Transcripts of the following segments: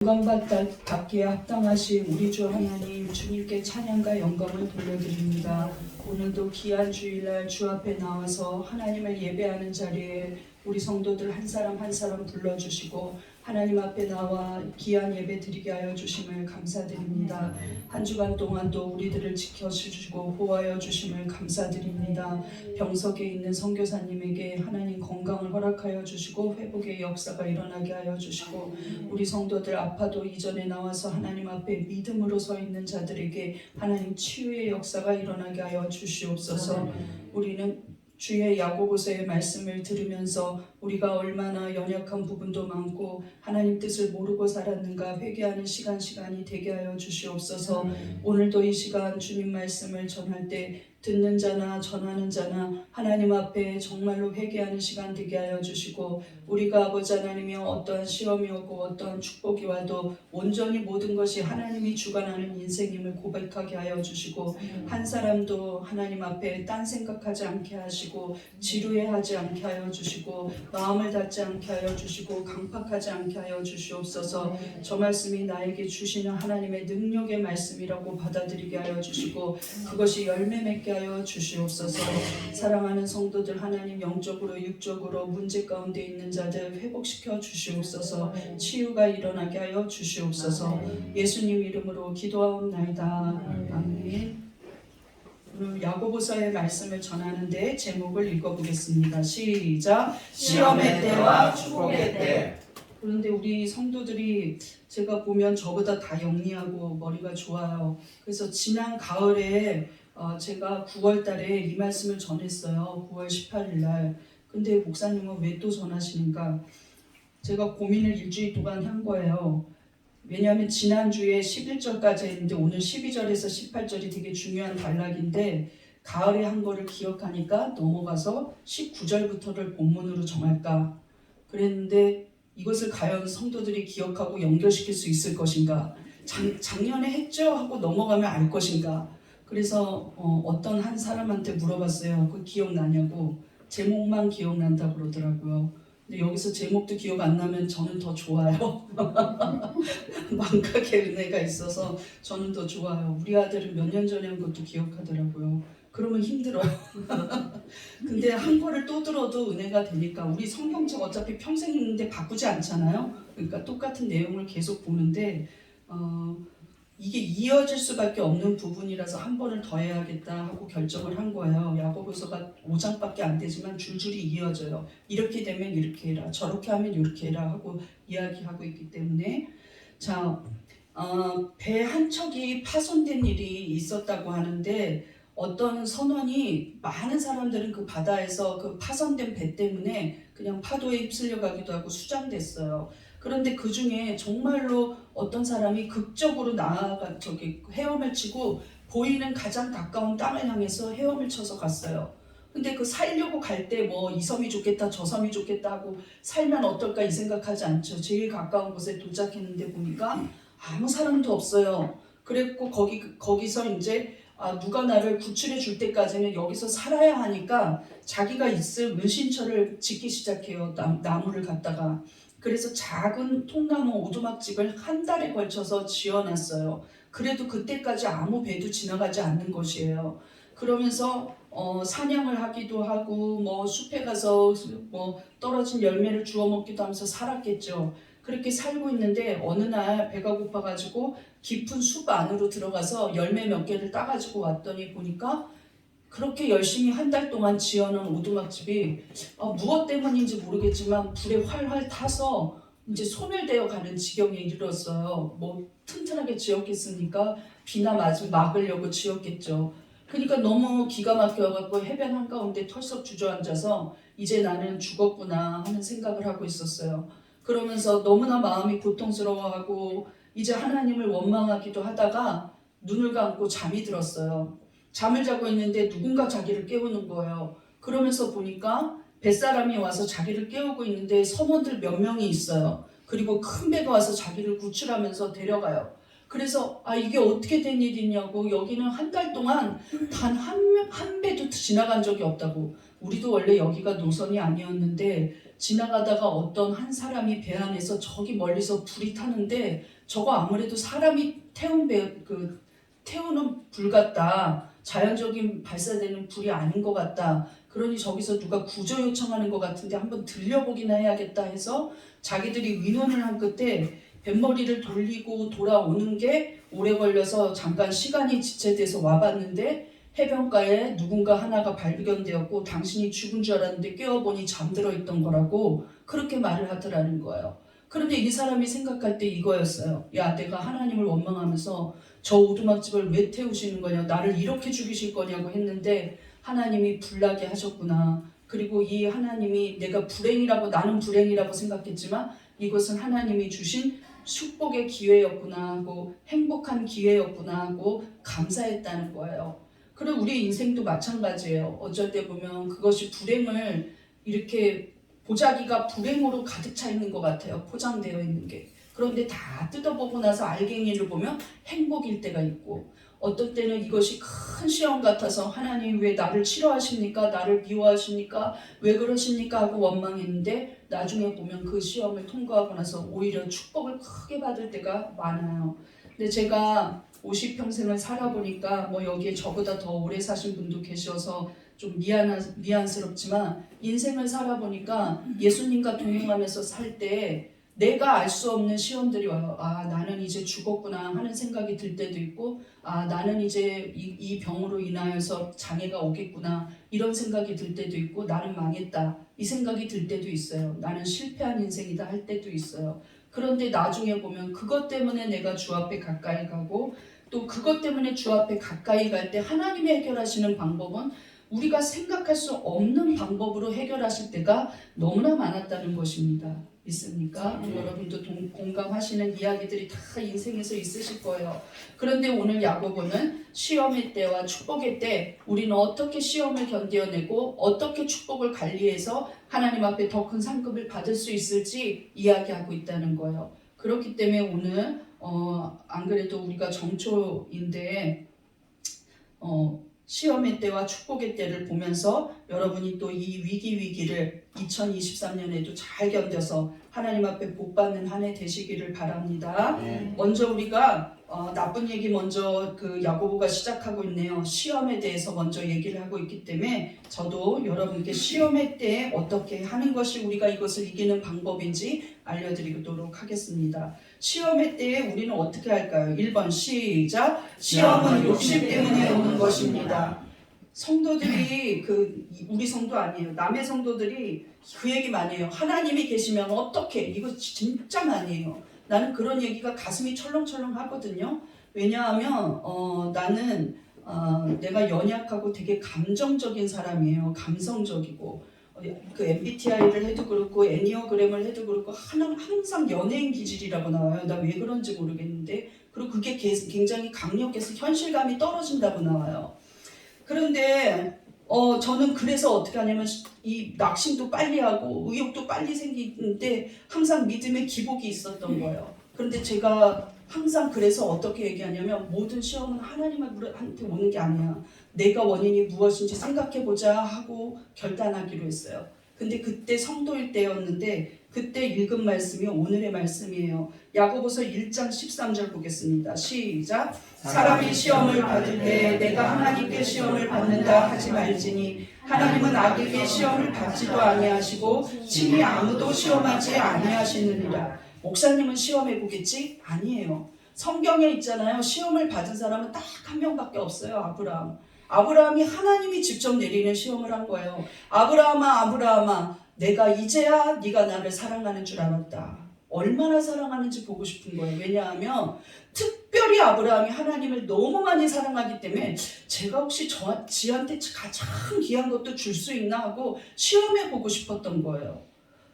영광받기에 합당하신 우리 주 하나님, 주님께 찬양과 영광을 돌려드립니다. 오늘도 귀한 주일날 주 앞에 나와서 하나님을 예배하는 자리에 우리 성도들 한 사람 한 사람 불러주시고 하나님 앞에 나와 귀한 예배 드리게 하여 주심을 감사드립니다. 한 주간 동안도 우리들을 지켜주시고 보호하여 주심을 감사드립니다. 병석에 있는 선교사님에게 하나님 건강을 허락하여 주시고 회복의 역사가 일어나게 하여 주시고 우리 성도들 아파도 이전에 나와서 하나님 앞에 믿음으로 서 있는 자들에게 하나님 치유의 역사가 일어나게 하여 주시옵소서. 우리는 주의 야고보서의 말씀을 들으면서 우리가 얼마나 연약한 부분도 많고 하나님 뜻을 모르고 살았는가 회개하는 시간이 되게 하여 주시옵소서. 오늘도 이 시간 주님 말씀을 전할 때 듣는 자나 전하는 자나 하나님 앞에 정말로 회개하는 시간 되게 하여 주시고 우리가 아버지 하나님이여 어떠한 시험이 오고 어떠한 축복이 와도 온전히 모든 것이 하나님이 주관하는 인생임을 고백하게 하여 주시고 한 사람도 하나님 앞에 딴 생각하지 않게 하시고 지루해하지 않게 하여 주시고 마음을 닫지 않게 하여 주시고 강팍하지 않게 하여 주시옵소서. 저 말씀이 나에게 주시는 하나님의 능력의 말씀이라고 받아들이게 하여 주시고 그것이 열매 맺게 하여 주시옵소서. 사랑하는 성도들 하나님 영적으로 육적으로 문제 가운데 있는 자들 회복시켜 주시옵소서. 치유가 일어나게 하여 주시옵소서. 예수님 이름으로 기도하옵나이다. 아멘. 오늘 야고보서의 말씀을 전하는데 제목을 읽어보겠습니다. 시작. 시험의 때와 축복의 때. 그런데 우리 성도들이 제가 보면 저보다 다 영리하고 머리가 좋아요. 그래서 지난 가을에 제가 9월 달에 이 말씀을 전했어요. 9월 18일 날. 근데 목사님은 왜 또 전하시는가? 제가 고민을 일주일 동안 한 거예요. 왜냐하면 지난주에 11절까지 했는데 오늘 12절에서 18절이 되게 중요한 단락인데 가을에 한 거를 기억하니까 넘어가서 19절부터를 본문으로 정할까 그랬는데 이것을 과연 성도들이 기억하고 연결시킬 수 있을 것인가, 작년에 했죠 하고 넘어가면 알 것인가. 그래서 어떤 한 사람한테 물어봤어요. 그 기억나냐고. 제목만 기억난다 그러더라고요. 근데 여기서 제목도 기억 안 나면 저는 더 좋아요. 망각의 은혜가 있어서 저는 더 좋아요. 우리 아들은 몇 년 전에 한 것도 기억하더라고요. 그러면 힘들어요. 근데 한 거를 또 들어도 은혜가 되니까 우리 성경책 어차피 평생 읽는데 바꾸지 않잖아요. 그러니까 똑같은 내용을 계속 보는데 이게 이어질 수밖에 없는 부분이라서 한 번을 더 해야겠다 하고 결정을 한 거예요. 야고보서가 5장밖에 안 되지만 줄줄이 이어져요. 이렇게 되면 이렇게 해라, 저렇게 하면 이렇게 해라 하고 이야기하고 있기 때문에 자, 배 한 척이 파손된 일이 있었다고 하는데 어떤 선원이 많은 사람들은 그 바다에서 그 파손된 배 때문에 그냥 파도에 휩쓸려 가기도 하고 수장됐어요. 그런데 그 중에 정말로 어떤 사람이 극적으로 나아가 헤엄을 치고 보이는 가장 가까운 땅을 향해서 헤엄을 쳐서 갔어요. 근데 그 살려고 갈 때 뭐 이 섬이 좋겠다 저 섬이 좋겠다 하고 살면 어떨까 이 생각하지 않죠. 제일 가까운 곳에 도착했는데 보니까 아무 사람도 없어요. 그랬고 거기서 이제 누가 나를 구출해 줄 때까지는 여기서 살아야 하니까 자기가 있을 은신처를 짓기 시작해요. 나무를 갖다가. 그래서 작은 통나무 오두막집을 한 달에 걸쳐서 지어놨어요. 그래도 그때까지 아무 배도 지나가지 않는 곳이에요. 그러면서 사냥을 하기도 하고 뭐 숲에 가서 뭐 떨어진 열매를 주워 먹기도 하면서 살았겠죠. 그렇게 살고 있는데 어느 날 배가 고파가지고 깊은 숲 안으로 들어가서 열매 몇 개를 따가지고 왔더니 보니까 그렇게 열심히 한 달 동안 지어놓은 오두막집이 무엇 때문인지 모르겠지만 불에 활활 타서 이제 소멸되어 가는 지경에 이르렀어요. 뭐 튼튼하게 지었겠습니까? 비나 막으려고 지었겠죠. 그러니까 너무 기가 막혀갖고 해변 한가운데 털썩 주저앉아서 이제 나는 죽었구나 하는 생각을 하고 있었어요. 그러면서 너무나 마음이 고통스러워하고 이제 하나님을 원망하기도 하다가 눈을 감고 잠이 들었어요. 잠을 자고 있는데 누군가 자기를 깨우는 거예요. 그러면서 보니까 뱃사람이 와서 자기를 깨우고 있는데 선원들 몇 명이 있어요. 그리고 큰 배가 와서 자기를 구출하면서 데려가요. 그래서 이게 어떻게 된 일이냐고, 여기는 한 달 동안 단 한 배도 지나간 적이 없다고. 우리도 원래 여기가 노선이 아니었는데 지나가다가 어떤 한 사람이 배 안에서 저기 멀리서 불이 타는데 저거 아무래도 사람이 태우는 불 같다. 자연적인 발사되는 불이 아닌 것 같다. 그러니 저기서 누가 구조 요청하는 것 같은데 한번 들려보기나 해야겠다 해서 자기들이 의논을 한 끝에 뱃머리를 돌리고 돌아오는 게 오래 걸려서 잠깐 시간이 지체돼서 와봤는데 해변가에 누군가 하나가 발견되었고 당신이 죽은 줄 알았는데 깨어보니 잠들어 있던 거라고 그렇게 말을 하더라는 거예요. 그런데 이 사람이 생각할 때 이거였어요. 야, 내가 하나님을 원망하면서 저 오두막집을 왜 태우시는 거냐, 나를 이렇게 죽이실 거냐고 했는데 하나님이 불나게 하셨구나. 그리고 이 하나님이 내가 나는 불행이라고 생각했지만 이것은 하나님이 주신 축복의 기회였구나 하고 행복한 기회였구나 하고 감사했다는 거예요. 그리고 우리 인생도 마찬가지예요. 어쩔 때 보면 그것이 불행을 이렇게 보자기가 불행으로 가득 차 있는 것 같아요. 포장되어 있는 게. 그런데 다 뜯어보고 나서 알갱이를 보면 행복일 때가 있고, 어떤 때는 이것이 큰 시험 같아서 하나님 왜 나를 싫어하십니까? 나를 미워하십니까? 왜 그러십니까? 하고 원망했는데 나중에 보면 그 시험을 통과하고 나서 오히려 축복을 크게 받을 때가 많아요. 근데 제가 50평생을 살아보니까 뭐 여기에 저보다 더 오래 사신 분도 계셔서 좀 미안스럽지만 인생을 살아보니까 예수님과 동행하면서 살 때 내가 알 수 없는 시험들이 와요. 나는 이제 죽었구나 하는 생각이 들 때도 있고, 나는 이제 이 병으로 인하여서 장애가 오겠구나 이런 생각이 들 때도 있고, 나는 망했다 이 생각이 들 때도 있어요. 나는 실패한 인생이다 할 때도 있어요. 그런데 나중에 보면 그것 때문에 내가 주 앞에 가까이 가고, 또 그것 때문에 주 앞에 가까이 갈 때 하나님이 해결하시는 방법은 우리가 생각할 수 없는 방법으로 해결하실 때가 너무나 많았다는 것입니다. 있습니까? 여러분도 공감하시는 이야기들이 다 인생에서 있으실 거예요. 그런데 오늘 야고보는 시험의 때와 축복의 때 우리는 어떻게 시험을 견뎌내고 어떻게 축복을 관리해서 하나님 앞에 더 큰 상급을 받을 수 있을지 이야기하고 있다는 거예요. 그렇기 때문에 오늘 안 그래도 우리가 정초인데 시험의 때와 축복의 때를 보면서 여러분이 또 이 위기를 2023년에도 잘 견뎌서 하나님 앞에 복받는 한 해 되시기를 바랍니다. 먼저 우리가 나쁜 얘기 먼저 야고보가 시작하고 있네요. 시험에 대해서 먼저 얘기를 하고 있기 때문에 저도 여러분께 시험의 때에 어떻게 하는 것이 우리가 이것을 이기는 방법인지 알려드리도록 하겠습니다. 시험의 때에 우리는 어떻게 할까요? 1번 시작. 시험은 욕심 때문에 오는 것입니다. 성도들이 우리 성도 아니에요. 남의 성도들이 그 얘기 많이 해요. 하나님이 계시면 어떻게? 이거 진짜 많이 해요. 나는 그런 얘기가 가슴이 철렁철렁 하거든요. 왜냐하면 나는 내가 연약하고 되게 감정적인 사람이에요. 감성적이고 그 MBTI를 해도 그렇고 애니어그램을 해도 그렇고 항상 연예인 기질이라고 나와요. 나 왜 그런지 모르겠는데, 그리고 그게 굉장히 강력해서 현실감이 떨어진다고 나와요. 그런데 저는 그래서 어떻게 하냐면 이 낙심도 빨리 하고 의욕도 빨리 생기는데 항상 믿음의 기복이 있었던 거예요. 그런데 제가 항상 그래서 어떻게 얘기하냐면 모든 시험은 하나님한테 오는 게 아니야. 내가 원인이 무엇인지 생각해보자 하고 결단하기로 했어요. 근데 그때 성도일 때였는데 그때 읽은 말씀이 오늘의 말씀이에요. 야고보서 1장 13절 보겠습니다. 시작. 사람이 시험을 받을 때 내가 하나님께 시험을 받는다 하지 말지니 하나님은 악에게 시험을 받지도 아니하시고 친히 아무도 시험하지 아니하시느니라. 목사님은 시험해 보겠지? 아니에요. 성경에 있잖아요. 시험을 받은 사람은 딱 한 명밖에 없어요. 아브라함. 아브라함이 하나님이 직접 내리는 시험을 한 거예요. 아브라함아 내가 이제야 네가 나를 사랑하는 줄 알았다. 얼마나 사랑하는지 보고 싶은 거예요. 왜냐하면 특별히 아브라함이 하나님을 너무 많이 사랑하기 때문에 제가 혹시 지한테 가장 귀한 것도 줄 수 있나 하고 시험해 보고 싶었던 거예요.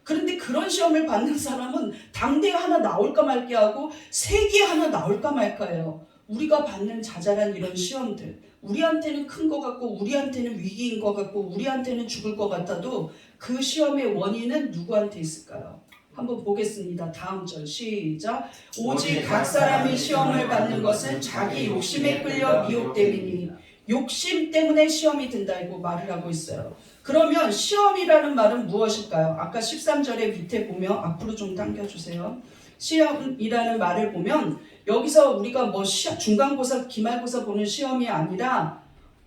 그런데 그런 시험을 받는 사람은 당대에 하나 나올까 말까 하고 세기에 하나 나올까 말까예요. 우리가 받는 자잘한 이런 시험들, 우리한테는 큰 것 같고 우리한테는 위기인 것 같고 우리한테는 죽을 것 같아도 그 시험의 원인은 누구한테 있을까요? 한번 보겠습니다. 다음 절 시작. 오직 각 사람이 시험을 받는 것은 자기 욕심에 끌려 미혹됨이니. 욕심 때문에 시험이 든다고 말을 하고 있어요. 그러면 시험이라는 말은 무엇일까요? 아까 13절에 밑에 보면 앞으로 좀 당겨주세요. 시험이라는 말을 보면 여기서 우리가 뭐 중간고사, 기말고사 보는 시험이 아니라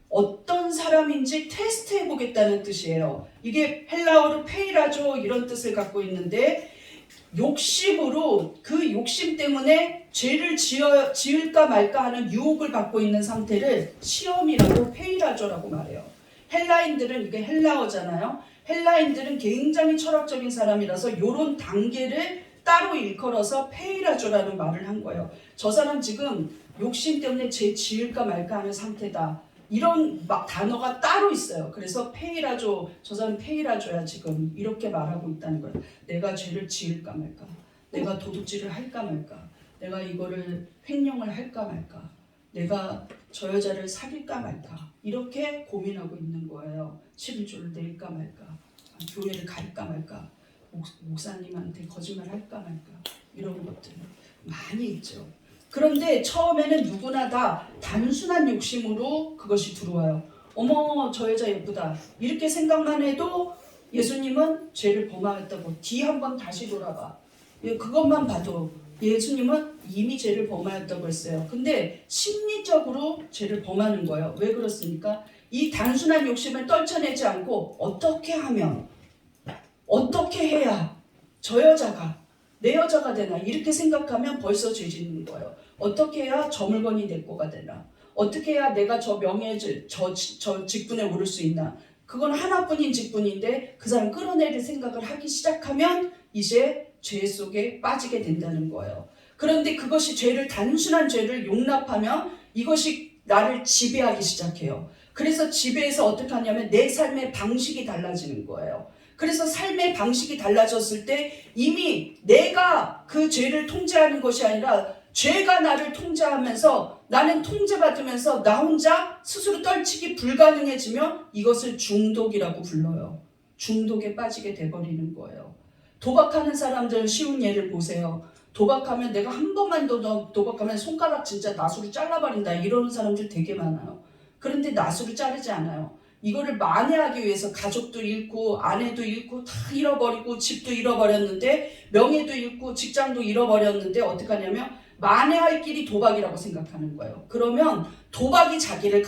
어떤 사람인지 테스트해 보겠다는 뜻이에요. 이게 헬라어로 페이라조 이런 뜻을 갖고 있는데 욕심으로 그 욕심 때문에 죄를 지을까 말까 하는 유혹을 받고 있는 상태를 시험이라고 페이라조라고 말해요. 헬라인들은 이게 헬라어잖아요. 헬라인들은 굉장히 철학적인 사람이라서 이런 단계를 따로 일컬어서 페이라조라는 말을 한 거예요. 저 사람 지금 욕심 때문에 죄 지을까 말까 하는 상태다. 이런 단어가 따로 있어요. 그래서 페이라조, 저 사람 페이라조야 지금 이렇게 말하고 있다는 거예요. 내가 죄를 지을까 말까, 내가 도둑질을 할까 말까, 내가 이거를 횡령을 할까 말까, 내가 저 여자를 사귈까 말까 이렇게 고민하고 있는 거예요. 11조를 낼까 말까, 교회를 갈까 말까, 목사님한테 거짓말 할까 말까 이런 것들 많이 있죠. 그런데 처음에는 누구나 다 단순한 욕심으로 그것이 들어와요. 어머 저 여자 예쁘다 이렇게 생각만 해도 예수님은 죄를 범하였다고 뒤 한번 다시 돌아봐. 그것만 봐도 예수님은 이미 죄를 범하였다고 했어요. 근데 심리적으로 죄를 범하는 거예요. 왜 그렇습니까? 이 단순한 욕심을 떨쳐내지 않고 어떻게 하면 어떻게 해야 저 여자가 내 여자가 되나 이렇게 생각하면 벌써 죄 짓는 거예요. 어떻게 해야 저 물건이 내 거가 되나, 어떻게 해야 내가 저 명예 저 직분에 오를 수 있나. 그건 하나뿐인 직분인데 그 사람 끌어내릴 생각을 하기 시작하면 이제 죄 속에 빠지게 된다는 거예요. 그런데 그것이 단순한 죄를 용납하면 이것이 나를 지배하기 시작해요. 그래서 지배해서 어떻게 하냐면 내 삶의 방식이 달라지는 거예요. 그래서 삶의 방식이 달라졌을 때 이미 내가 그 죄를 통제하는 것이 아니라 죄가 나를 통제하면서 나는 통제받으면서 나 혼자 스스로 떨치기 불가능해지면 이것을 중독이라고 불러요. 중독에 빠지게 돼버리는 거예요. 도박하는 사람들 쉬운 예를 보세요. 도박하면 내가 한 번만 더 도박하면 손가락 진짜 나수로 잘라버린다 이러는 사람들 되게 많아요. 그런데 나수로 자르지 않아요. 이거를 만회하기 위해서 가족도 잃고 아내도 잃고 다 잃어버리고 집도 잃어버렸는데 명예도 잃고 직장도 잃어버렸는데 어떻게 하냐면 만회할 길이 도박이라고 생각하는 거예요. 그러면 도박이 자기를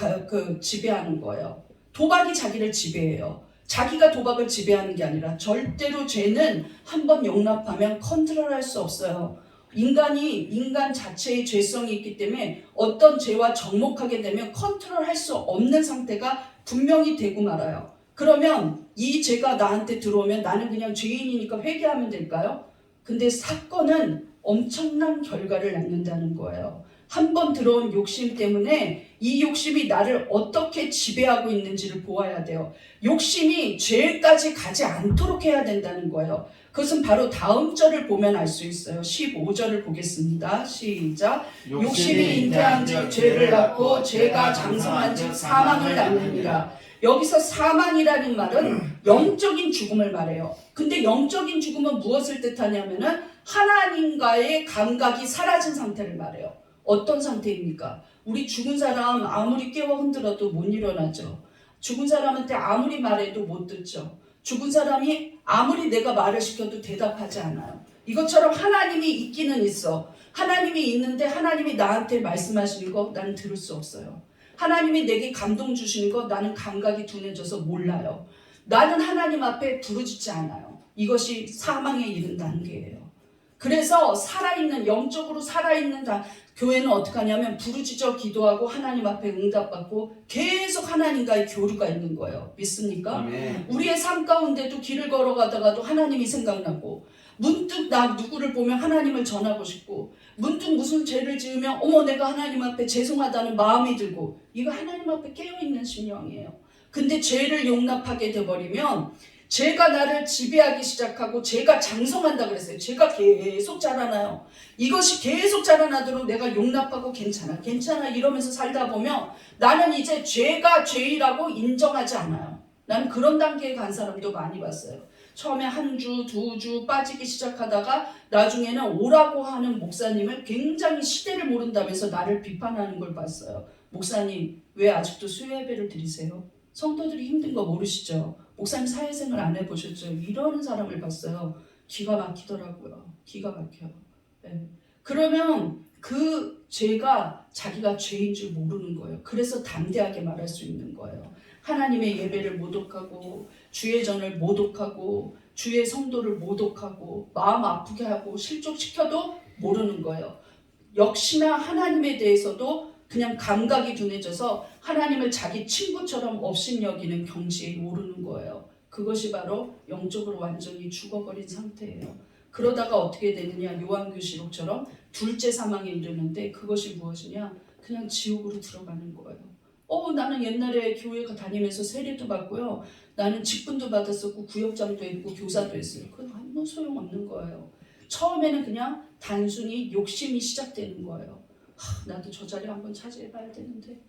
지배하는 거예요. 도박이 자기를 지배해요. 자기가 도박을 지배하는 게 아니라 절대로 죄는 한번 용납하면 컨트롤할 수 없어요. 인간 자체의 죄성이 있기 때문에 어떤 죄와 접목하게 되면 컨트롤할 수 없는 상태가 분명히 되고 말아요. 그러면 이 죄가 나한테 들어오면 나는 그냥 죄인이니까 회개하면 될까요? 근데 사건은 엄청난 결과를 낳는다는 거예요. 한 번 들어온 욕심 때문에 이 욕심이 나를 어떻게 지배하고 있는지를 보아야 돼요. 욕심이 죄까지 가지 않도록 해야 된다는 거예요. 그것은 바로 다음 절을 보면 알 수 있어요. 15절을 보겠습니다. 시작. 욕심이 잉태한즉 죄를 낳고 죄가 장성한즉 사망을 낳느니라. 여기서 사망이라는 말은 영적인 죽음을 말해요. 근데 영적인 죽음은 무엇을 뜻하냐면은 하나님과의 감각이 사라진 상태를 말해요. 어떤 상태입니까? 우리 죽은 사람 아무리 깨워 흔들어도 못 일어나죠. 죽은 사람한테 아무리 말해도 못 듣죠. 죽은 사람이 아무리 내가 말을 시켜도 대답하지 않아요. 이것처럼 하나님이 있기는 있어. 하나님이 있는데 하나님이 나한테 말씀하시는 거 나는 들을 수 없어요. 하나님이 내게 감동 주시는 거 나는 감각이 둔해져서 몰라요. 나는 하나님 앞에 부르짖지 않아요. 이것이 사망에 이른 단계예요. 그래서 살아있는 영적으로 살아있는 교회는 어떻게 하냐면 부르짖어 기도하고 하나님 앞에 응답받고 계속 하나님과의 교류가 있는 거예요. 믿습니까? 아멘. 우리의 삶 가운데도 길을 걸어가다가도 하나님이 생각나고 문득 나 누구를 보면 하나님을 전하고 싶고 문득 무슨 죄를 지으면 어머 내가 하나님 앞에 죄송하다는 마음이 들고 이거 하나님 앞에 깨어있는 심령이에요. 근데 죄를 용납하게 돼버리면 죄가 나를 지배하기 시작하고 죄가 장성한다 그랬어요. 죄가 계속 자라나요. 이것이 계속 자라나도록 내가 용납하고 괜찮아 이러면서 살다 보면 나는 이제 죄가 죄이라고 인정하지 않아요. 나는 그런 단계에 간 사람도 많이 봤어요. 처음에 한 주, 두 주 빠지기 시작하다가 나중에는 오라고 하는 목사님을 굉장히 시대를 모른다면서 나를 비판하는 걸 봤어요. 목사님, 왜 아직도 수요 예배를 드리세요? 성도들이 힘든 거 모르시죠? 목사님 사회생활 안 해보셨죠? 이러는 사람을 봤어요. 기가 막히더라고요. 기가 막혀요. 네. 그러면 그 죄가 자기가 죄인 줄 모르는 거예요. 그래서 담대하게 말할 수 있는 거예요. 하나님의 예배를 모독하고 주의 전을 모독하고 주의 성도를 모독하고 마음 아프게 하고 실족시켜도 모르는 거예요. 역시나 하나님에 대해서도 그냥 감각이 둔해져서 하나님을 자기 친구처럼 업신여기는 경지에 오르는 거예요. 그것이 바로 영적으로 완전히 죽어버린 상태예요. 그러다가 어떻게 되느냐, 요한계시록처럼 둘째 사망에 이르는데 그것이 무엇이냐, 그냥 지옥으로 들어가는 거예요. 나는 옛날에 교회 다니면서 세례도 받고요, 나는 직분도 받았었고 구역장도 했고 교사도 했어요. 그건 아무 소용없는 거예요. 처음에는 그냥 단순히 욕심이 시작되는 거예요. 나도 저 자리 한번 차지해봐야 되는데,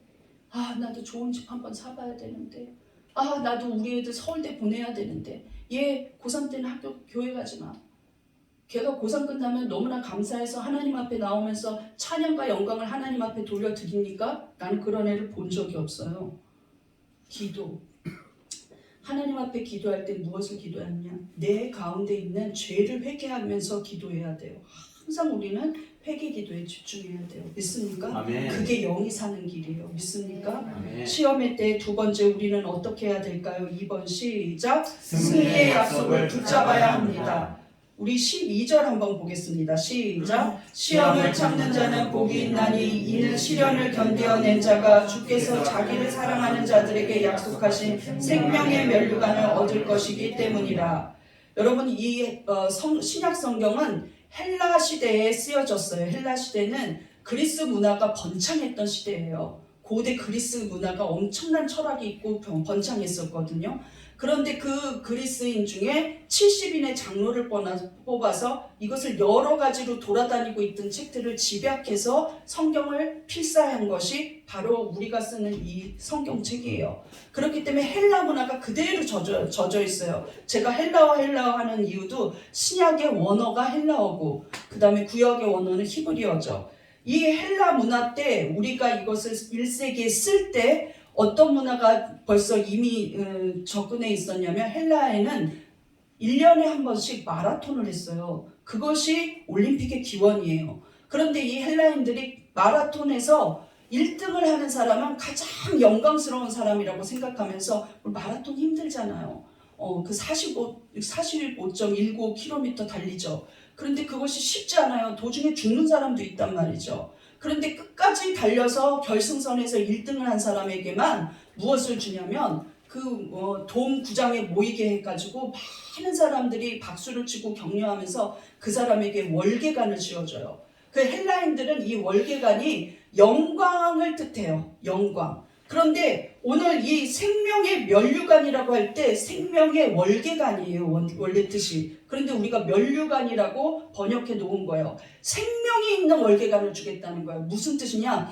나도 좋은 집 한번 사봐야 되는데, 나도 우리 애들 서울대 보내야 되는데, 얘 고3 때는 학교 교회 가지 마. 걔가 고3 끝나면 너무나 감사해서 하나님 앞에 나오면서 찬양과 영광을 하나님 앞에 돌려드립니까? 나는 그런 애를 본 적이 없어요. 기도. 하나님 앞에 기도할 때 무엇을 기도하느냐? 내 가운데 있는 죄를 회개하면서 기도해야 돼요. 항상 우리는 회개 기도에 집중해야 돼요. 믿습니까? 아멘. 그게 영이 사는 길이에요. 믿습니까? 아멘. 시험의 때 두 번째 우리는 어떻게 해야 될까요? 2번 시작. 승리의 약속을 붙잡아야 합니다. 우리 12절 한번 보겠습니다. 시작. 시험을 참는 자는 복이 있나니 이는 시련을 견디어낸 자가 주께서 자기를 사랑하는 자들에게 약속하신 생명의 면류관을 얻을 것이기 때문이라. 여러분, 이 신약 성경은 헬라 시대에 쓰여졌어요. 헬라 시대는 그리스 문화가 번창했던 시대예요. 고대 그리스 문화가 엄청난 철학이 있고 번창했었거든요. 그런데 그 그리스인 중에 70인의 장로를 뽑아서 이것을 여러 가지로 돌아다니고 있던 책들을 집약해서 성경을 필사한 것이 바로 우리가 쓰는 이 성경책이에요. 그렇기 때문에 헬라 문화가 그대로 젖어 있어요. 제가 헬라어 하는 이유도 신약의 원어가 헬라어고 그 다음에 구약의 원어는 히브리어죠. 이 헬라 문화 때 우리가 이것을 1세기에 쓸 때 어떤 문화가 벌써 이미 접근해 있었냐면 헬라에는 1년에 한 번씩 마라톤을 했어요. 그것이 올림픽의 기원이에요. 그런데 이 헬라인들이 마라톤에서 1등을 하는 사람은 가장 영광스러운 사람이라고 생각하면서 마라톤 힘들잖아요. 그 45.19km 달리죠. 그런데 그것이 쉽지 않아요. 도중에 죽는 사람도 있단 말이죠. 그런데 끝까지 달려서 결승선에서 1등을 한 사람에게만 무엇을 주냐면 돔 구장에 모이게 해가지고 많은 사람들이 박수를 치고 격려하면서 그 사람에게 월계관을 씌워줘요. 그 헬라인들은 이 월계관이 영광을 뜻해요. 영광. 그런데 오늘 이 생명의 면류관이라고 할 때 생명의 월계관이에요. 원래 뜻이. 그런데 우리가 면류관이라고 번역해 놓은 거예요. 생명이 있는 월계관을 주겠다는 거예요. 무슨 뜻이냐?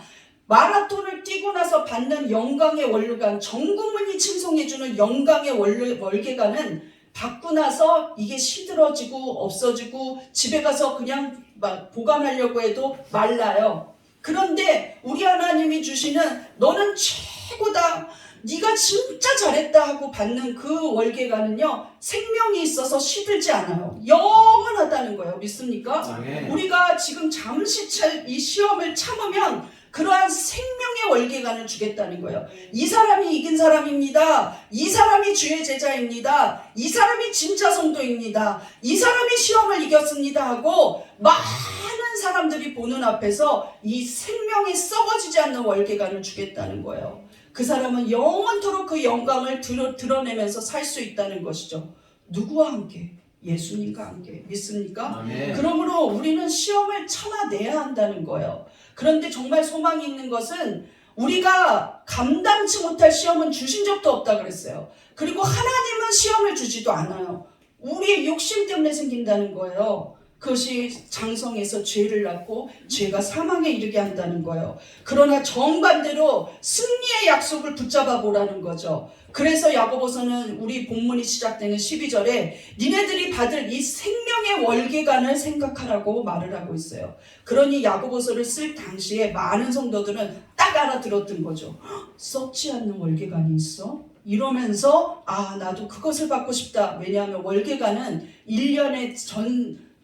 마라톤을 뛰고 나서 받는 영광의 월계관, 전 국민이 칭송해주는 영광의 월계관은 받고 나서 이게 시들어지고 없어지고 집에 가서 그냥 막 보관하려고 해도 말라요. 그런데 우리 하나님이 주시는 너는 최고다, 네가 진짜 잘했다 하고 받는 그 월계관은요, 생명이 있어서 시들지 않아요. 영원하다는 거예요. 믿습니까? 아멘. 우리가 지금 잠시 이 시험을 참으면 그러한 생명의 월계관을 주겠다는 거예요. 이 사람이 이긴 사람입니다. 이 사람이 주의 제자입니다. 이 사람이 진짜 성도입니다. 이 사람이 시험을 이겼습니다 하고 많은 사람들이 보는 앞에서 이 생명이 썩어지지 않는 월계관을 주겠다는 거예요. 그 사람은 영원토록 그 영광을 드러내면서 살 수 있다는 것이죠. 누구와 함께? 예수님과 함께. 믿습니까? 아멘. 그러므로 우리는 시험을 참아내야 한다는 거예요. 그런데 정말 소망이 있는 것은 우리가 감당치 못할 시험은 주신 적도 없다 그랬어요. 그리고 하나님은 시험을 주지도 않아요. 우리의 욕심 때문에 생긴다는 거예요. 그것이 장성에서 죄를 낳고 죄가 사망에 이르게 한다는 거예요. 그러나 정반대로 승리의 약속을 붙잡아 보라는 거죠. 그래서 야고보서는 우리 본문이 시작되는 12절에 니네들이 받을 이 생명의 월계관을 생각하라고 말을 하고 있어요. 그러니 야고보서를 쓸 당시에 많은 성도들은 딱 알아들었던 거죠. 썩지 않는 월계관이 있어? 이러면서 나도 그것을 받고 싶다. 왜냐하면 월계관은 1년의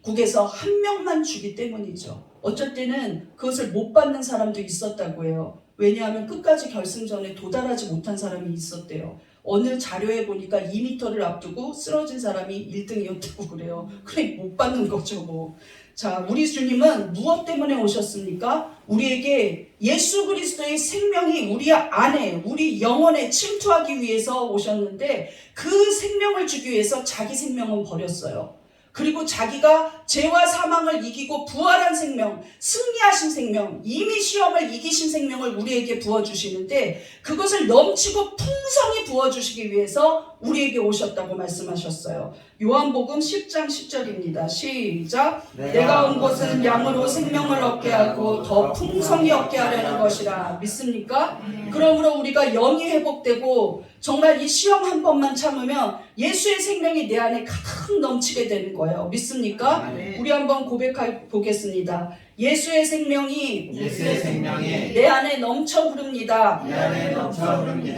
전국에서 한 명만 주기 때문이죠. 어쩔 때는 그것을 못 받는 사람도 있었다고 해요. 왜냐하면 끝까지 결승전에 도달하지 못한 사람이 있었대요. 어느 자료에 보니까 2m를 앞두고 쓰러진 사람이 1등이었다고 그래요. 그래 못 받는 거죠 뭐. 자, 우리 주님은 무엇 때문에 오셨습니까? 우리에게 예수 그리스도의 생명이 우리 안에, 우리 영혼에 침투하기 위해서 오셨는데 그 생명을 주기 위해서 자기 생명은 버렸어요. 그리고 자기가 죄와 사망을 이기고 부활한 생명, 승리하신 생명, 이미 시험을 이기신 생명을 우리에게 부어주시는데 그것을 넘치고 풍성히 부어주시기 위해서 우리에게 오셨다고 말씀하셨어요. 요한복음 10장 10절입니다. 시작. 내가 온 것은 양으로 생명을 얻게 하고 더 풍성히 얻게 하려는 것이라. 믿습니까? 그러므로 우리가 영이 회복되고 정말 이 시험 한 번만 참으면 예수의 생명이 내 안에 가득 넘치게 되는 거예요. 믿습니까? 우리 한번 고백해 보겠습니다. 예수의 생명이 내 안에 넘쳐 흐릅니다.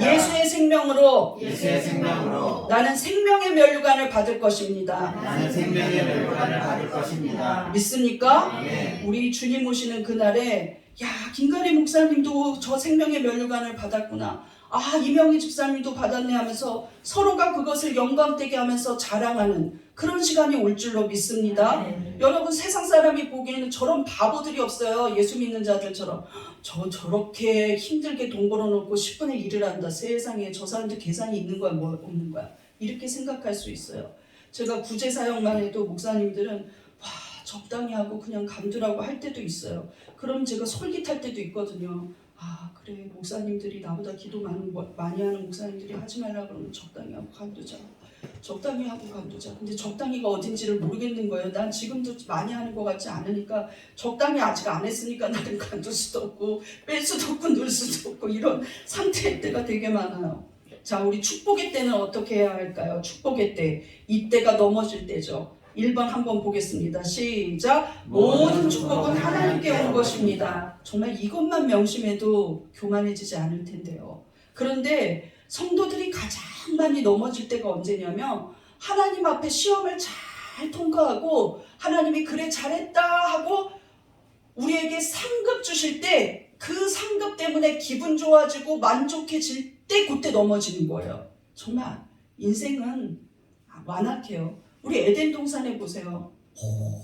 예수의 생명으로 나는 생명의 면류관을 받을 것입니다. 믿습니까? 우리 주님 오시는 그날에 김가리 목사님도 저 생명의 면류관을 받았구나. 이명희 집사님도 받았네 하면서 서로가 그것을 영광되게 하면서 자랑하는 그런 시간이 올 줄로 믿습니다. 여러분, 세상 사람이 보기에는 저런 바보들이 없어요. 예수 믿는 자들처럼 저렇게 힘들게 돈 벌어놓고 10분의 1을 한다. 세상에 저 사람들 계산이 있는 거야 뭐 없는 거야, 이렇게 생각할 수 있어요. 제가 구제 사역만 해도 목사님들은 적당히 하고 그냥 감두라고 할 때도 있어요. 그럼 제가 솔깃할 때도 있거든요. 그래, 목사님들이 나보다 기도 많이 하는 목사님들이 하지 말라 그러면 적당히 하고 감두자. 적당히 하고 감두자. 근데 적당히가 어딘지를 모르겠는 거예요. 난 지금도 많이 하는 것 같지 않으니까 적당히 아직 안 했으니까 나는 감둘 수도 없고 뺄 수도 없고 넣을 수도 없고 이런 상태일 때가 되게 많아요. 자, 우리 축복의 때는 어떻게 해야 할까요? 축복의 때, 이때가 넘어질 때죠. 1번 한번 보겠습니다. 시작. 모든 축복은 하나님께 온 것입니다. 정말 이것만 명심해도 교만해지지 않을 텐데요. 그런데 성도들이 가장 많이 넘어질 때가 언제냐면 하나님 앞에 시험을 잘 통과하고 하나님이 그래 잘했다 하고 우리에게 상급 주실 때 그 상급 때문에 기분 좋아지고 만족해질 때 그때 넘어지는 거예요. 정말 인생은 완악해요. 우리 에덴 동산에 보세요.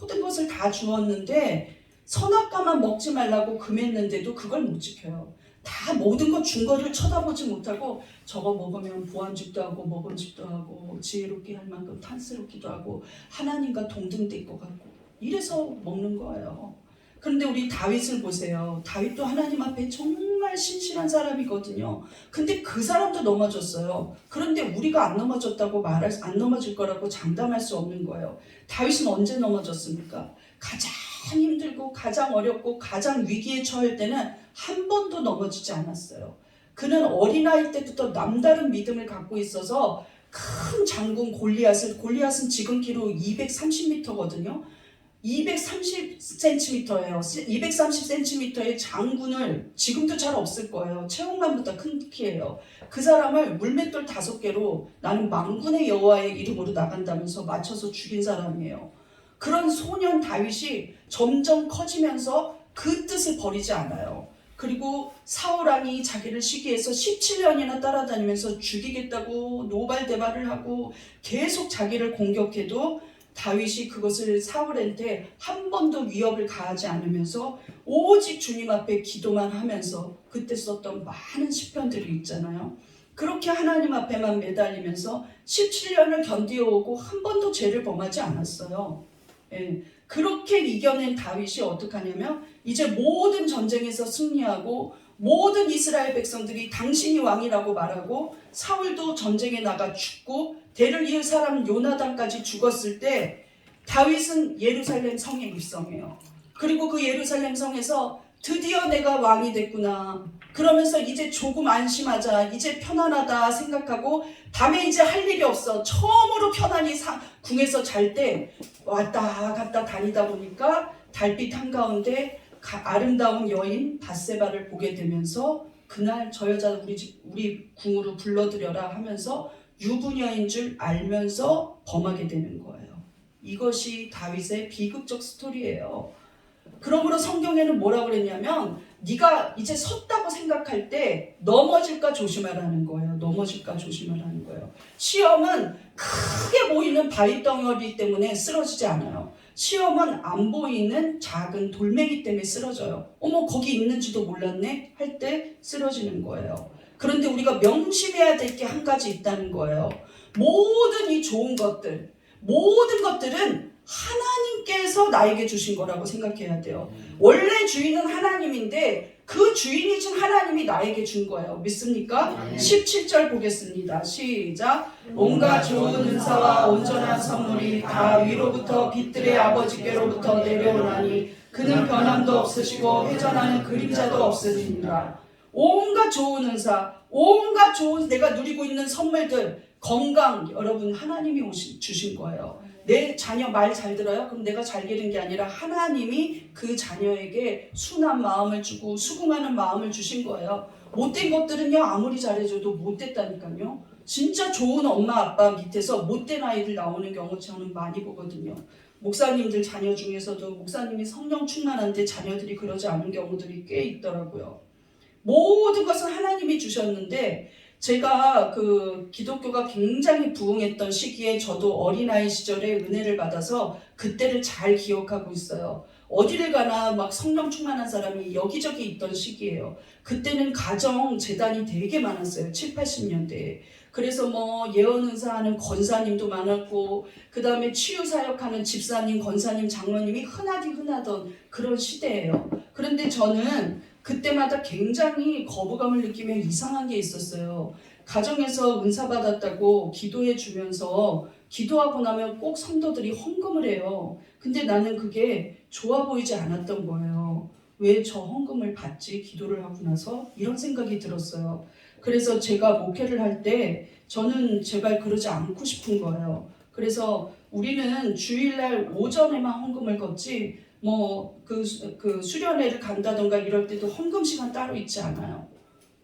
모든 것을 다 주었는데 선악과만 먹지 말라고 금했는데도 그걸 못 지켜요. 다 모든 것 준 거를 쳐다보지 못하고 저거 먹으면 보안직도 하고 먹음직도 하고 지혜롭게 할 만큼 탐스럽기도 하고 하나님과 동등될 것 같고 이래서 먹는 거예요. 그런데 우리 다윗을 보세요. 다윗도 하나님 앞에 정말 신실한 사람이거든요. 근데 그 사람도 넘어졌어요. 그런데 우리가 안 넘어졌다고 안 넘어질 거라고 장담할 수 없는 거예요. 다윗은 언제 넘어졌습니까? 가장 힘들고 가장 어렵고 가장 위기에 처할 때는 한 번도 넘어지지 않았어요. 그는 어린아이 때부터 남다른 믿음을 갖고 있어서 큰 장군 골리앗은 지금 키로 230m거든요. 230cm예요. 230cm의 장군을 지금도 잘 없을 거예요. 체형만보다 큰 키예요. 그 사람을 물맷돌 5개로 나는 만군의 여호와의 이름으로 나간다면서 맞춰서 죽인 사람이에요. 그런 소년 다윗이 점점 커지면서 그 뜻을 버리지 않아요. 그리고 사울왕이 자기를 시기해서 17년이나 따라다니면서 죽이겠다고 노발대발을 하고 계속 자기를 공격해도 다윗이 그것을 사울한테 한 번도 위협을 가하지 않으면서 오직 주님 앞에 기도만 하면서 그때 썼던 많은 시편들이 있잖아요. 그렇게 하나님 앞에만 매달리면서 17년을 견디어오고 한 번도 죄를 범하지 않았어요. 그렇게 이겨낸 다윗이 어떻게 하냐면 이제 모든 전쟁에서 승리하고 모든 이스라엘 백성들이 당신이 왕이라고 말하고 사울도 전쟁에 나가 죽고 대를 이을 사람 요나단까지 죽었을 때 다윗은 예루살렘 성에 입성해요. 그리고 그 예루살렘 성에서 드디어 내가 왕이 됐구나. 그러면서 이제 조금 안심하자. 이제 편안하다 생각하고 밤에 이제 할 일이 없어. 처음으로 편안히 궁에서 잘 때 왔다 갔다 다니다 보니까 달빛 한가운데 아름다운 여인 밧세바를 보게 되면서 그날 저 여자 우리 궁으로 불러들여라 하면서 유부녀인 줄 알면서 범하게 되는 거예요. 이것이 다윗의 비극적 스토리예요. 그러므로 성경에는 뭐라고 그랬냐면 네가 이제 섰다고 생각할 때 넘어질까 조심하라는 거예요. 넘어질까 조심하라는 거예요. 시험은 크게 보이는 바위 덩어리 때문에 쓰러지지 않아요. 시험은 안 보이는 작은 돌멩이 때문에 쓰러져요. 어머 거기 있는지도 몰랐네 할 때 쓰러지는 거예요. 그런데 우리가 명심해야 될 게 한 가지 있다는 거예요. 모든 이 좋은 것들, 모든 것들은 하나님께서 나에게 주신 거라고 생각해야 돼요. 원래 주인은 하나님인데 그 주인이신 하나님이 나에게 준 거예요. 믿습니까? 17절 보겠습니다. 시작. 온갖 좋은 은사와 온전한 선물이 다 위로부터 빛들의 아버지께로부터 내려오나니 그는 변함도 없으시고 회전하는 그림자도 없으시니라. 온갖 좋은 은사, 온갖 좋은 내가 누리고 있는 선물들, 건강, 여러분 하나님이 주신 거예요. 내 자녀 말 잘 들어요? 그럼 내가 잘 기른 게 아니라 하나님이 그 자녀에게 순한 마음을 주고 수긍하는 마음을 주신 거예요. 못된 것들은요 아무리 잘해줘도 못됐다니까요. 진짜 좋은 엄마 아빠 밑에서 못된 아이들 나오는 경우 저는 많이 보거든요. 목사님들 자녀 중에서도 목사님이 성령 충만한데 자녀들이 그러지 않은 경우들이 꽤 있더라고요. 모든 것은 하나님이 주셨는데 제가 그 기독교가 굉장히 부흥했던 시기에 저도 어린아이 시절에 은혜를 받아서 그때를 잘 기억하고 있어요. 어디를 가나 막 성령 충만한 사람이 여기저기 있던 시기예요. 그때는 가정 재단이 되게 많았어요. 7, 80년대에. 그래서 뭐 예언 은사하는 권사님도 많았고 그 다음에 치유사역하는 집사님, 권사님, 장로님이 흔하던 그런 시대예요. 그런데 저는 그때마다 굉장히 거부감을 느끼며 이상한 게 있었어요. 가정에서 은사 받았다고 기도해 주면서 기도하고 나면 꼭 성도들이 헌금을 해요. 근데 나는 그게 좋아 보이지 않았던 거예요. 왜 저 헌금을 받지? 기도를 하고 나서 이런 생각이 들었어요. 그래서 제가 목회를 할 때 저는 제발 그러지 않고 싶은 거예요. 그래서 우리는 주일날 오전에만 헌금을 걷지 그 수련회를 간다던가 이럴 때도 헌금 시간 따로 있지 않아요.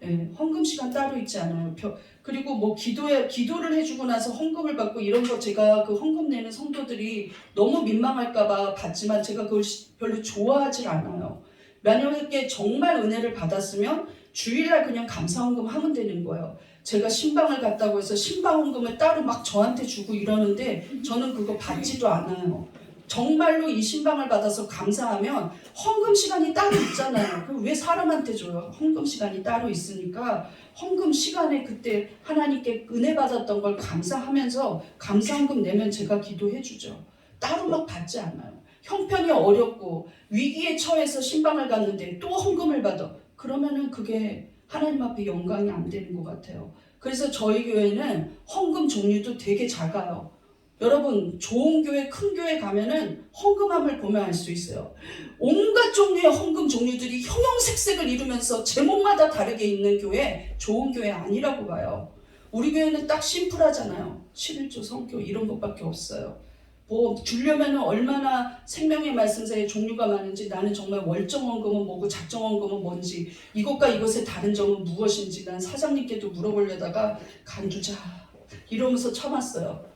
예, 헌금 시간 따로 있지 않아요. 그리고 뭐 기도를 해주고 나서 헌금을 받고 이런 거 제가 그 헌금 내는 성도들이 너무 민망할까봐 받지만 제가 그걸 별로 좋아하지 않아요. 만약에 정말 은혜를 받았으면 주일날 그냥 감사헌금 하면 되는 거예요. 제가 신방을 갔다고 해서 신방헌금을 따로 막 저한테 주고 이러는데 저는 그거 받지도 않아요. 정말로 이 신방을 받아서 감사하면 헌금 시간이 따로 있잖아요. 그럼 왜 사람한테 줘요? 헌금 시간이 따로 있으니까 헌금 시간에 그때 하나님께 은혜 받았던 걸 감사하면서 감사헌금 내면 제가 기도해 주죠. 따로 막 받지 않아요. 형편이 어렵고 위기에 처해서 신방을 갔는데 또 헌금을 받아. 그러면은 그게 하나님 앞에 영광이 안 되는 것 같아요. 그래서 저희 교회는 헌금 종류도 되게 작아요. 여러분 좋은 교회, 큰 교회 가면은 헌금함을 보면 알 수 있어요. 온갖 종류의 헌금 종류들이 형형색색을 이루면서 제목마다 다르게 있는 교회, 좋은 교회 아니라고 봐요. 우리 교회는 딱 심플하잖아요. 11조 성교 이런 것밖에 없어요. 뭐 주려면 얼마나 생명의 말씀사의 종류가 많은지 나는 정말 월정헌금은 뭐고 작정헌금은 뭔지 이것과 이것의 다른 점은 무엇인지 난 사장님께도 물어보려다가 간두자 이러면서 참았어요.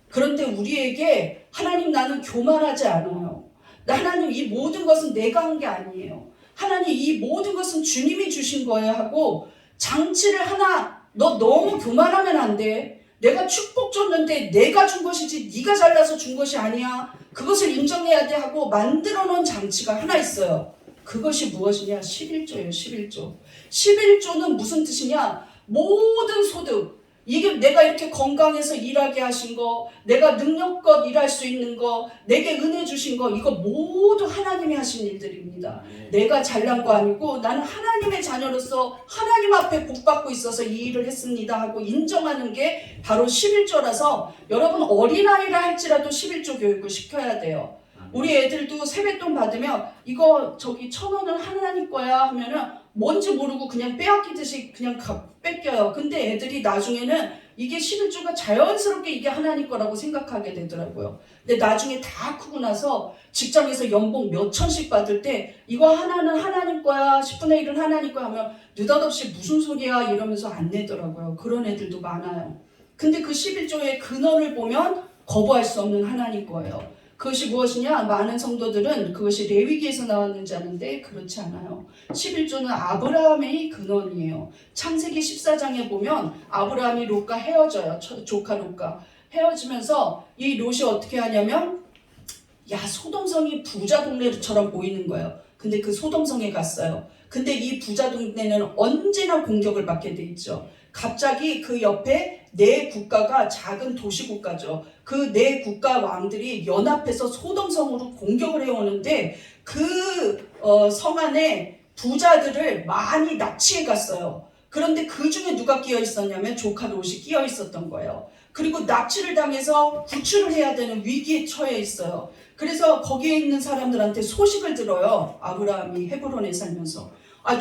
그런데 우리에게 하나님 나는 교만하지 않아요. 하나님 이 모든 것은 내가 한 게 아니에요. 하나님 이 모든 것은 주님이 주신 거예요 하고 장치를 하나 너 너무 교만하면 안 돼. 내가 축복 줬는데 내가 준 것이지 네가 잘나서 준 것이 아니야. 그것을 인정해야 돼 하고 만들어 놓은 장치가 하나 있어요. 그것이 무엇이냐? 11조예요. 11조. 11조는 무슨 뜻이냐? 모든 소득 이게 내가 이렇게 건강해서 일하게 하신 거, 내가 능력껏 일할 수 있는 거, 내게 은혜 주신 거, 이거 모두 하나님이 하신 일들입니다. 내가 잘난 거 아니고 나는 하나님의 자녀로서 하나님 앞에 복받고 있어서 이 일을 했습니다 하고 인정하는 게 바로 11조라서 여러분 어린아이라 할지라도 11조 교육을 시켜야 돼요. 우리 애들도 세뱃돈 받으면 이거 저기 1,000원은 하나님 거야 하면은 뭔지 모르고 그냥 빼앗기듯이 그냥 뺏겨요. 근데 애들이 나중에는 이게 11조가 자연스럽게 이게 하나님 거라고 생각하게 되더라고요. 근데 나중에 다 크고 나서 직장에서 연봉 몇 천씩 받을 때 이거 하나는 하나님 거야, 10분의 1은 하나님 거야 하면 느닷없이 무슨 소리야 이러면서 안 내더라고요. 그런 애들도 많아요. 근데 그 11조의 근원을 보면 거부할 수 없는 하나님 거예요. 그것이 무엇이냐? 많은 성도들은 그것이 레위기에서 나왔는지 아는데 그렇지 않아요. 11조는 아브라함의 근원이에요. 창세기 14장에 보면 아브라함이 롯과 헤어져요. 조카 롯과 헤어지면서 이 롯이 어떻게 하냐면 소돔성이 부자 동네처럼 보이는 거예요. 근데 그 소돔성에 갔어요. 근데 이 부자 동네는 언제나 공격을 받게 돼 있죠. 갑자기 그 옆에 네 국가가 작은 도시 국가죠. 그 네 국가 왕들이 연합해서 소돔성으로 공격을 해오는데 그 성 안에 부자들을 많이 납치해 갔어요. 그런데 그 중에 누가 끼어 있었냐면 조카 롯이 끼어 있었던 거예요. 그리고 납치를 당해서 구출을 해야 되는 위기에 처해 있어요. 그래서 거기에 있는 사람들한테 소식을 들어요. 아브라함이 헤브론에 살면서.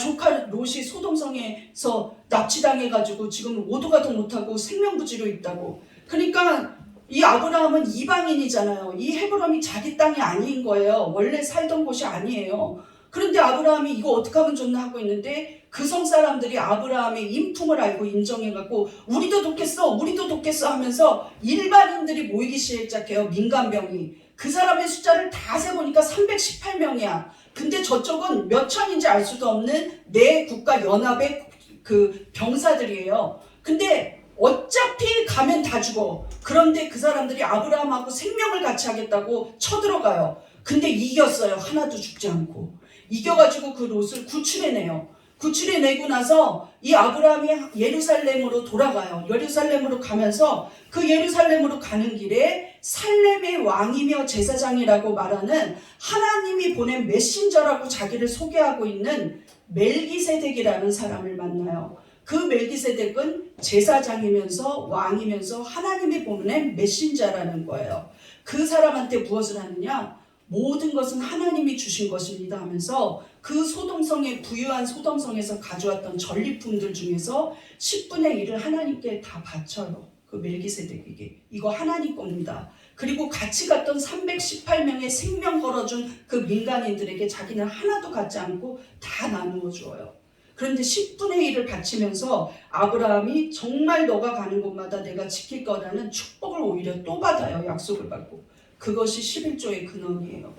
조카 롯이 소돔성에서 납치당해가지고 지금 오도 가도 못하고 생명부지로 있다고. 그러니까 이 아브라함은 이방인이잖아요. 이 헤브론이 자기 땅이 아닌 거예요. 원래 살던 곳이 아니에요. 그런데 아브라함이 이거 어떻게 하면 좋나 하고 있는데 그 성 사람들이 아브라함의 인품을 알고 인정해갖고 우리도 돕겠어 하면서 일반인들이 모이기 시작해요. 민간병이. 그 사람의 숫자를 다 세보니까 318명이야. 근데 저쪽은 몇 천인지 알 수도 없는 네 국가 연합의 그 병사들이에요. 근데 어차피 가면 다 죽어. 그런데 그 사람들이 아브라함하고 생명을 같이 하겠다고 쳐들어가요. 근데 이겼어요. 하나도 죽지 않고. 이겨가지고 그 롯을 구출해내요. 구출해내고 나서 이 아브라함이 예루살렘으로 돌아가요. 예루살렘으로 가면서 그 예루살렘으로 가는 길에 살렘의 왕이며 제사장이라고 말하는 하나님이 보낸 메신저라고 자기를 소개하고 있는 멜기세덱이라는 사람을 만나요. 그 멜기세덱은 제사장이면서 왕이면서 하나님이 보낸 메신저라는 거예요. 그 사람한테 무엇을 하느냐? 모든 것은 하나님이 주신 것입니다 하면서 그 소돔성의 부유한 소돔성에서 가져왔던 전리품들 중에서 10분의 1을 하나님께 다 바쳐요. 그 멜기세덱에게. 이거 하나님 겁니다. 그리고 같이 갔던 318명의 생명 걸어준 그 민간인들에게 자기는 하나도 갖지 않고 다 나누어 주어요. 그런데 10분의 1을 바치면서 아브라함이 정말 너가 가는 곳마다 내가 지킬 거라는 축복을 오히려 또 받아요. 약속을 받고. 그것이 11조의 근원이에요.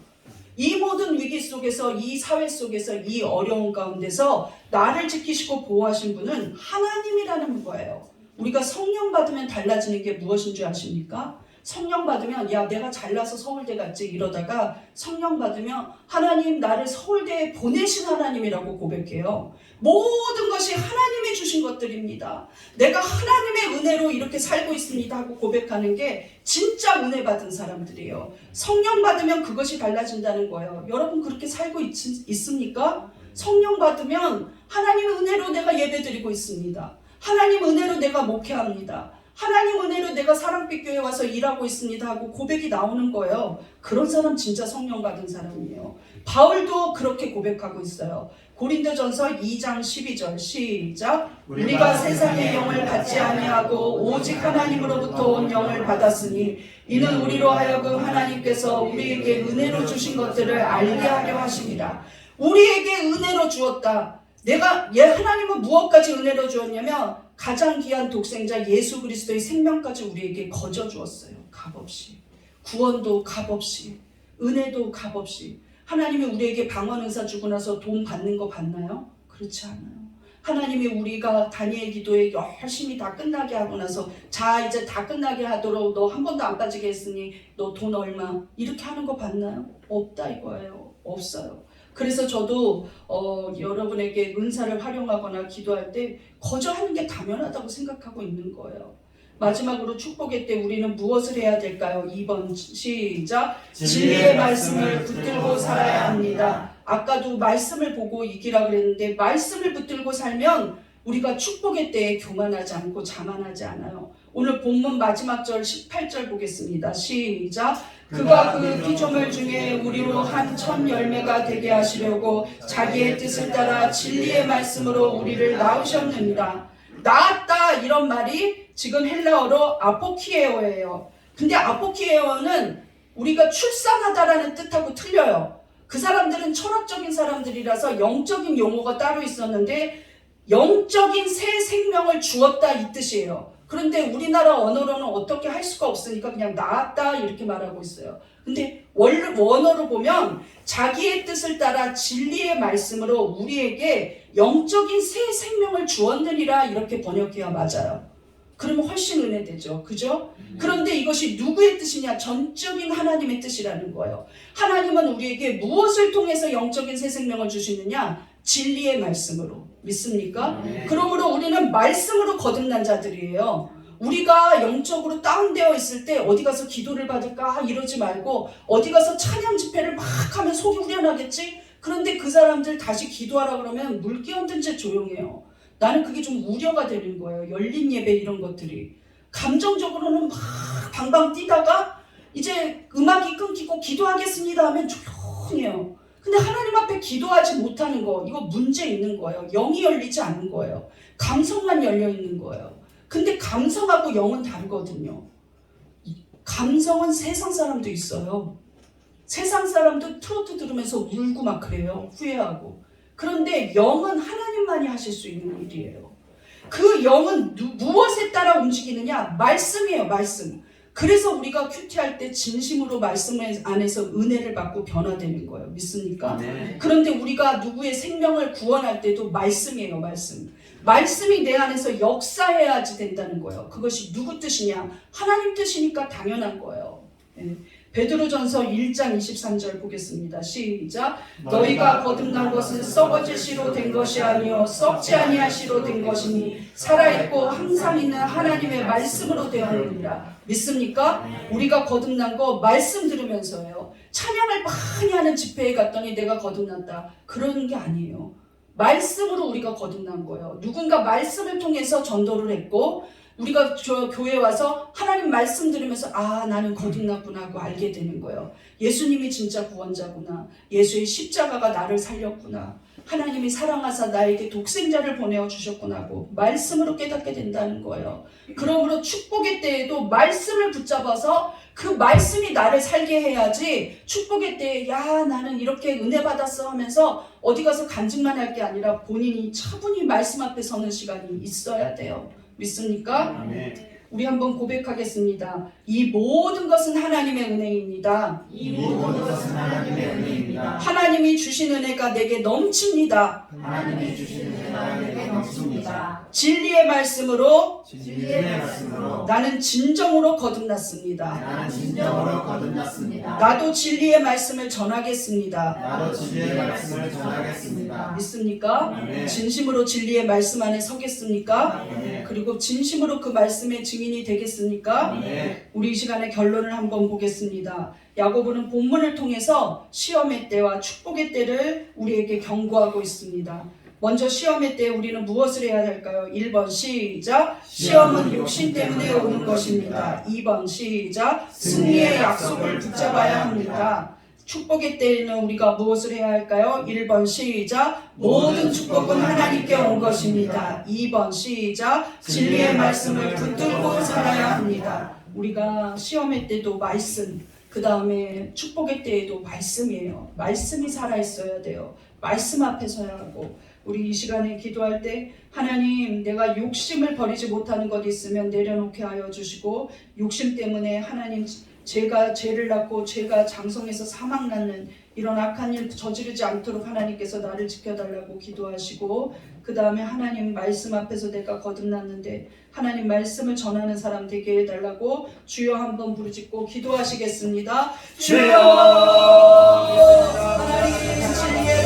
이 모든 위기 속에서, 이 사회 속에서, 이 어려운 가운데서 나를 지키시고 보호하신 분은 하나님이라는 거예요. 우리가 성령 받으면 달라지는 게 무엇인 줄 아십니까? 성령 받으면 내가 잘나서 서울대 갔지 이러다가 성령 받으면 하나님 나를 서울대에 보내신 하나님이라고 고백해요. 모든 것이 하나님이 주신 것들입니다. 내가 하나님의 은혜로 이렇게 살고 있습니다 하고 고백하는 게 진짜 은혜 받은 사람들이에요. 성령 받으면 그것이 달라진다는 거예요. 여러분 그렇게 살고 있습니까? 성령 받으면 하나님의 은혜로 내가 예배드리고 있습니다. 하나님 은혜로 내가 목회합니다. 하나님 은혜로 내가 사랑빛 교회 와서 일하고 있습니다 하고 고백이 나오는 거예요. 그런 사람 진짜 성령 받은 사람이에요. 바울도 그렇게 고백하고 있어요. 고린도전서 2장 12절 시작. 우리가 세상의 영을 받지 아니하고 오직 하나님으로부터 온 영을 받았으니 이는 우리로 하여금 하나님께서 우리에게 은혜로 주신 것들을 알게 하려 하심이라. 우리에게 은혜로 주었다. 하나님은 무엇까지 은혜로 주었냐면 가장 귀한 독생자 예수 그리스도의 생명까지 우리에게 거저 주었어요. 값없이. 구원도 값없이. 은혜도 값없이. 하나님이 우리에게 방언 은사 주고 나서 돈 받는 거 받나요? 그렇지 않아요. 하나님이 우리가 다니엘 기도에 열심히 다 끝나게 하고 나서 자 이제 다 끝나게 하도록 너 한 번도 안 빠지게 했으니 너 돈 얼마 이렇게 하는 거 받나요? 없다 이거예요. 없어요. 그래서 저도 여러분에게 은사를 활용하거나 기도할 때 거절하는 게 당연하다고 생각하고 있는 거예요. 마지막으로 축복의 때 우리는 무엇을 해야 될까요? 2번 시작. 진리의 말씀을 붙들고 살아야 합니다. 아까도 말씀을 보고 이기라 그랬는데 말씀을 붙들고 살면 우리가 축복의 때에 교만하지 않고 자만하지 않아요. 오늘 본문 마지막 절 18절 보겠습니다. 시작. 그가 그 피조물 중에 우리로 한 천 열매가 되게 하시려고 자기의 뜻을 따라 진리의 말씀으로 우리를 낳으셨느니라. 낳았다 이런 말이 지금 헬라어로 아포키에오예요. 근데 아포키에오는 우리가 출산하다라는 뜻하고 틀려요. 그 사람들은 철학적인 사람들이라서 영적인 용어가 따로 있었는데 영적인 새 생명을 주었다 이 뜻이에요. 그런데 우리나라 언어로는 어떻게 할 수가 없으니까 그냥 낳았다 이렇게 말하고 있어요. 근데 원어로 보면 자기의 뜻을 따라 진리의 말씀으로 우리에게 영적인 새 생명을 주었느니라 이렇게 번역해야 맞아요. 그러면 훨씬 은혜되죠. 그죠? 그런데 이것이 누구의 뜻이냐? 전적인 하나님의 뜻이라는 거예요. 하나님은 우리에게 무엇을 통해서 영적인 새 생명을 주시느냐? 진리의 말씀으로. 믿습니까? 그러므로 우리는 말씀으로 거듭난 자들이에요. 우리가 영적으로 다운되어 있을 때 어디 가서 기도를 받을까 이러지 말고 어디 가서 찬양 집회를 막 하면 속이 후련하겠지? 그런데 그 사람들 다시 기도하라 그러면 물 끼얹은 채 조용해요. 나는 그게 좀 우려가 되는 거예요. 열린 예배 이런 것들이. 감정적으로는 막 방방 뛰다가 이제 음악이 끊기고 기도하겠습니다 하면 조용해요. 근데 하나님 앞에 기도하지 못하는 거 이거 문제 있는 거예요. 영이 열리지 않는 거예요. 감성만 열려 있는 거예요. 근데 감성하고 영은 다르거든요. 감성은 세상 사람도 있어요. 세상 사람도 트로트 들으면서 울고 막 그래요. 후회하고. 그런데 영은 하나님만이 하실 수 있는 일이에요. 그 영은 무엇에 따라 움직이느냐? 말씀이에요. 말씀. 그래서 우리가 큐티할 때 진심으로 말씀 안에서 은혜를 받고 변화되는 거예요. 믿습니까? 네. 그런데 우리가 누구의 생명을 구원할 때도 말씀이에요. 말씀. 말씀이 내 안에서 역사해야지 된다는 거예요. 그것이 누구 뜻이냐? 하나님 뜻이니까 당연한 거예요. 네. 베드로전서 1장 23절 보겠습니다. 시작. 너희가 거듭난 것은 썩어질 씨로 된 것이 아니요 썩지 아니할 씨로 된 것이니 살아있고 항상 있는 하나님의 말씀으로 되었느니라. 믿습니까? 우리가 거듭난 거 말씀 들으면서요. 찬양을 많이 하는 집회에 갔더니 내가 거듭났다. 그러는 게 아니에요. 말씀으로 우리가 거듭난 거예요. 누군가 말씀을 통해서 전도를 했고 우리가 교회에 와서 하나님 말씀 들으면서 아 나는 거듭났구나 하고 알게 되는 거예요. 예수님이 진짜 구원자구나. 예수의 십자가가 나를 살렸구나. 하나님이 사랑하사 나에게 독생자를 보내어 주셨구나 하고 말씀으로 깨닫게 된다는 거예요. 그러므로 축복의 때에도 말씀을 붙잡아서 그 말씀이 나를 살게 해야지 축복의 때에 야 나는 이렇게 은혜 받았어 하면서 어디 가서 간증만 할 게 아니라 본인이 차분히 말씀 앞에 서는 시간이 있어야 돼요. 믿습니까? 우리 한번 고백하겠습니다. 이 모든 것은 하나님의 은혜입니다. 이 모든 것은 하나님의 은혜입니다. 하나님이 주신 은혜가 내게 넘칩니다. 하나님이 주신 은혜가 내게 넘칩니다. 진리의 말씀으로 진리의 말씀으로 나는 진정으로 거듭났습니다. 나는 진정으로 거듭났습니다. 나도 진리의 말씀을 전하겠습니다. 나도 진리의 말씀을 전하겠습니다. 믿습니까? 아멘. 진심으로 진리의 말씀 안에 서겠습니까? 아멘. 그리고 진심으로 그 말씀의 증인이 되겠습니까? 아멘. 우리 이 시간에 결론을 한번 보겠습니다. 야고보는 본문을 통해서 시험의 때와 축복의 때를 우리에게 경고하고 있습니다. 먼저 시험의 때 우리는 무엇을 해야 할까요? 1번 시작. 시험은 욕심 때문에 오는 것입니다. 2번 시작. 승리의 약속을 붙잡아야 합니다. 축복의 때에는 우리가 무엇을 해야 할까요? 1번 시작. 모든 축복은 하나님께 온 것입니다. 2번 시작. 진리의 말씀을 붙들고 살아야 합니다. 우리가 시험의 때도 말씀, 그 다음에 축복의 때에도 말씀이에요. 말씀이 살아있어야 돼요. 말씀 앞에 서야 하고 우리 이 시간에 기도할 때 하나님 내가 욕심을 버리지 못하는 것 있으면 내려놓게 하여 주시고 욕심 때문에 하나님 제가 죄를 낳고 죄가 장성해서 사망 낳는 이런 악한 일 저지르지 않도록 하나님께서 나를 지켜달라고 기도하시고 그 다음에 하나님 말씀 앞에서 내가 거듭났는데 하나님 말씀을 전하는 사람 되게 해달라고 주여 한번 부르짖고 기도하시겠습니다. 주여 하나님 진리의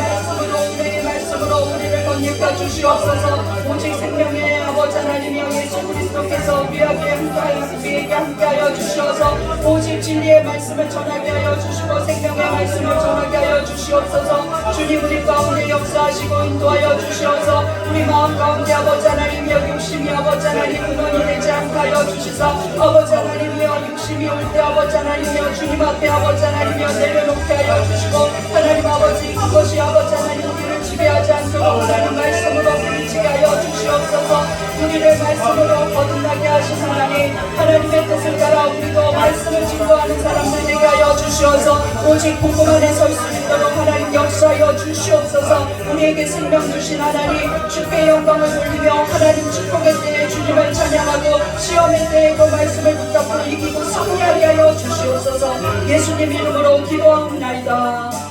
일까 주시옵소서. 오직 생명의 아버지 하나님이여 예수 그리스도께서 우리에게 함께하여 주시어서 오직 진리의 말씀을 전하게 하여 주시고 생명의 말씀을 전하게 하여 주시옵소서. 주님 우리 가운데 역사하시고 인도하여 주시어서 우리 마음 가운데 아버지 하나님이여 육심이 아버지 하나님 근원이 되지 않게 하여 주시사 아버지 하나님이여 육심이 올 때 아버지 하나님이여 주님 앞에 아버지 하나님이여 내려놓게 하여 주시고 하나님 아버지 그것이 아버지 하나님 우리를 지배하지 않도록 하나님 말씀으로 부딪히게 하여 주시옵소서. 우리를 말씀으로 거듭나게 하신 하나님 하나님의 뜻을 따라 우리도 말씀을 증거하는 사람들 되게 하여 주시어서 오직 복음 안에 설 수 있도록 하나님 역사하여 주시옵소서. 우리에게 생명 주신 하나님 주께 영광을 돌리며 하나님 축복의 때에 주님을 찬양하고 시험의 때에 그 말씀을 붙잡고 이기고 승리하게 하여 주시옵소서. 예수님 이름으로 기도하옵나이다.